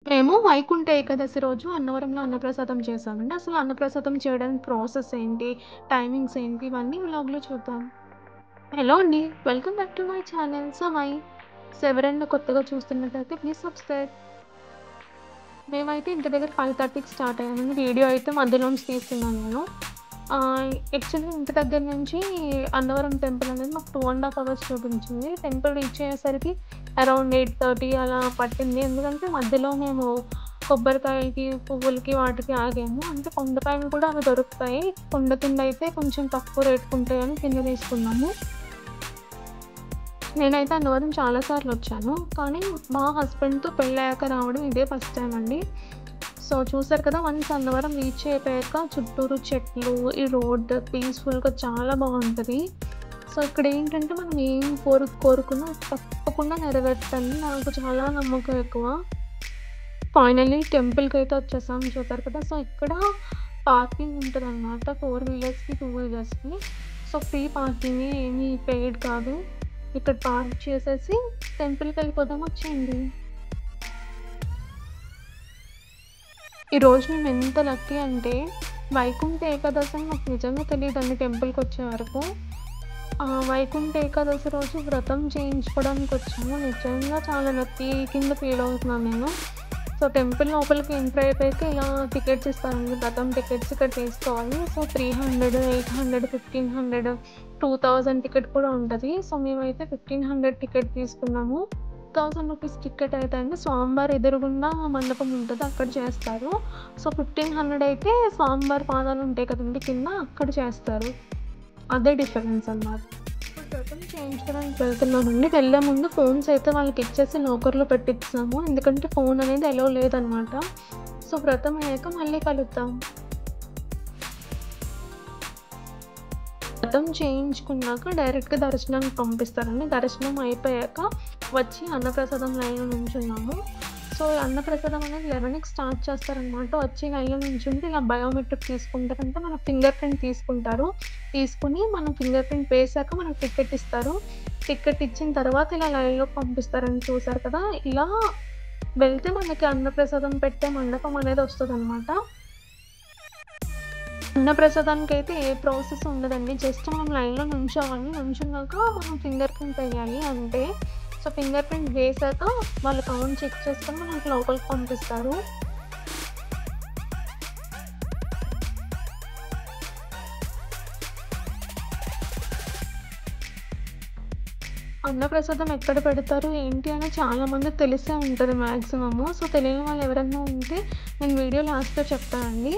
మేము వైకుంఠ ఏకాదశి రోజు అన్నవరంలో అన్నప్రసాదం చేశామండి. అసలు అన్నప్రసాదం చేయడానికి ప్రాసెస్ ఏంటి? టైమింగ్స్ ఏంటి? ఇవన్నీ వ్లాగ్‌లో చూద్దాం. హలో అండి. Welcome back to my channel సమై. సో, ఎవరైనా కొత్తగా చూస్తున్నట్టయితే ప్లీజ్ సబ్స్క్రైబ్. మేమైతే ఇంటి దగ్గర 5:30కి స్టార్ట్ అయ్యామండి. వీడియో అయితే మధ్యలోంచి తీస్తున్నాను నేను. యాక్చువల్లీ ఇంటి దగ్గర నుంచి అన్నవరం టెంపుల్ అనేది మాకు 2½ అవర్స్ చూపించింది. టెంపుల్ రీచ్ అయ్యేసరికి అరౌండ్ 8:30 అలా పట్టింది. ఎందుకంటే మధ్యలో మేము కొబ్బరికాయలకి, పువ్వులకి వాటికి ఆగాము. అంటే కొండపైన కూడా అవి దొరుకుతాయి. కొండ కింద అయితే కొంచెం తక్కువ రేటుకి ఉంటాయని కింద తీసుకున్నాము. నేనైతే అన్నవరం చాలా సార్లు వచ్చాను. కానీ మా హస్బెండ్‌తో పెళ్ళయ్యాక రావడం ఇదే ఫస్ట్ టైమ్ అండి. సో, చూసారు కదా! వన్స్ అన్నవరం రీచ్ అయిపోయాక చుట్టూరు చెట్లు, ఈ రోడ్ పీస్‌ఫుల్‌గా చాలా బావుంటది. సో, ఇక్కడేంటంటే మనం ఏం కోరుకున్నా తప్పకుండా నెరవేరుతదని నాకు చాలా నమ్మకం ఎక్కువ. ఫైనల్లీ టెంపుల్‌కైతే వచ్చేసాం చూసారు కదా! సో, ఇక్కడ పార్కింగ్ ఉంటదనమాట. 4 వీలర్స్‌కి, 2 వీలర్స్‌కి. సో, ఫ్రీ పార్కింగే ఏమి పెయిడ్ కాదు. ఇక్కడ పార్క్ చేసేసి టెంపుల్‌కెళ్ళిపోదాం వచ్చేయండి. ఈరోజు మేము ఎంత లక్కీ అంటే వైకుంఠ ఏకాదశి అని నాకు నిజంగా తెలీదండి టెంపుల్‌కొచ్చే వరకు. వైకుంఠ ఏకాదశి రోజు వ్రతం చేయించుకోవడానికి వచ్చాము. నిజంగా చాలా లక్కీ కింద ఫీల్ అవుతున్నాను నేను. సో, టెంపుల్ లోపలికి ఎంటర్ అయిపోయాక ఇలా టికెట్స్ ఇస్తారండి. వ్రతం టికెట్స్ ఇక్కడ తీసుకోవాలి. సో, 300, 800, 1500, 2000 టికెట్ కూడా ఉంటది. సో, మేమైతే 1500 టికెట్ తీసుకున్నాము. 1000 రూపీస్ టికెట్ అయితే అండి స్వామివారి ఎదురుగుండా మండపం ఉంటది. అక్కడ చేస్తారు. సో, 1500 అయితే స్వామివారి పాదాలు ఉంటాయి కదండీ కింద అక్కడ చేస్తారు. అదే డిఫరెన్స్ అన్నమాట. వ్రతం చేయించుకోవడానికి వెళ్తున్నామండి. వెళ్ళే ముందు ఫోన్స్ అయితే వాళ్ళకిచ్చేసి లాకర్‌లో పెట్టిచ్చాము. ఎందుకంటే ఫోన్ అనేది అలో లేదనమాట. సో, వ్రతం అయ్యాక మళ్ళీ కలుద్దాం. వ్రతం చేయించుకున్నాక డైరెక్ట్‌గా దర్శనానికి పంపిస్తారండి. దర్శనం అయిపోయాక వచ్చి అన్నప్రసాదం లైన్‌లో నుంచున్నాము. సో, అన్నప్రసాదం అనేది 11కి స్టార్ట్ చేస్తారనమాట. వచ్చి లైన్‌లో నుంచుంటే ఇలా బయోమెట్రిక్ తీసుకుంటారంటే మన ఫింగర్ ప్రింట్ తీసుకుంటారు. తీసుకొని మనం ఫింగర్ ప్రింట్ వేసాక మనకు టికెట్ ఇస్తారు. టికెట్ ఇచ్చిన తర్వాత ఇలా లైన్‌లోకి పంపిస్తారండి చూసారు కదా! ఇలా వెళ్తే మనకి అన్నప్రసాదం పెట్టే మండపం అనేది వస్తదనమాట. అన్నప్రసాదానికైతే ఏ ప్రాసెస్ ఉండదండి. జస్ట్ మనం లైన్‌లో నుంచోవాలి. నుంచున్నాక మనం ఫింగర్ ప్రింట్ వేయాలి అంతే. సో, ఫింగర్ ప్రింట్ వేసాక వాళ్ళు కౌంట్ చెక్ చేసుకొని మనకి లోపలికి పంపిస్తారు. అన్నప్రసాదం ఎక్కడ పెడతారు ఏంటి అని చాలా మందికి తెలిసే ఉంటది మాక్సిమము. సో, తెలియని వాళ్ళు ఎవరన్నా ఉంటే నేను వీడియో లాస్ట్‌లో చెప్తానండి.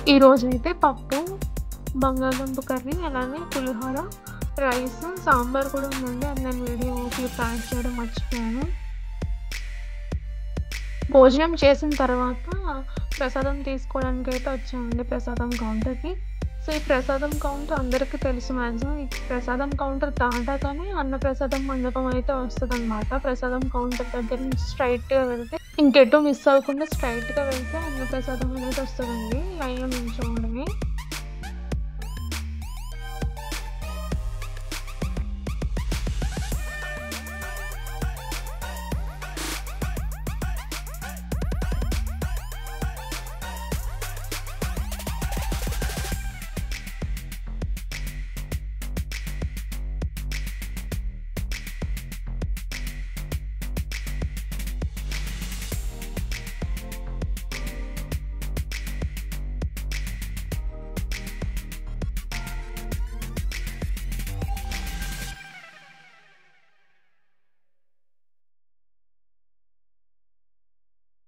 ఈరోజైతే పప్పు, బంగాళదుంప కర్రీ, అలానే పులిహోర, రైస్, సాంబార్ కూడా ఉందండి. అది నేను వీడియో క్లిప్ యాడ్ చేయడం మర్చిపోయాను. భోజనం చేసిన తర్వాత ప్రసాదం తీసుకోవడానికైతే వచ్చామండి ప్రసాదం కౌంటర్‌కి. సో, ఈ ప్రసాదం కౌంటర్ అందరికీ తెలుసు మాక్సిమం. ఈ ప్రసాదం కౌంటర్ దాటాకనే అన్నప్రసాదం మండపం అయితే వస్తదనమాట. ప్రసాదం కౌంటర్ దగ్గర నుంచి స్ట్రెయిట్‌గా వెళ్తే ఇంకెటు మిస్ అవ్వకుండా స్ట్రెయిట్‌గా వెళ్తే అన్నప్రసాదం అనేది వస్తదండి. లైన్‌లో నించోవాలి.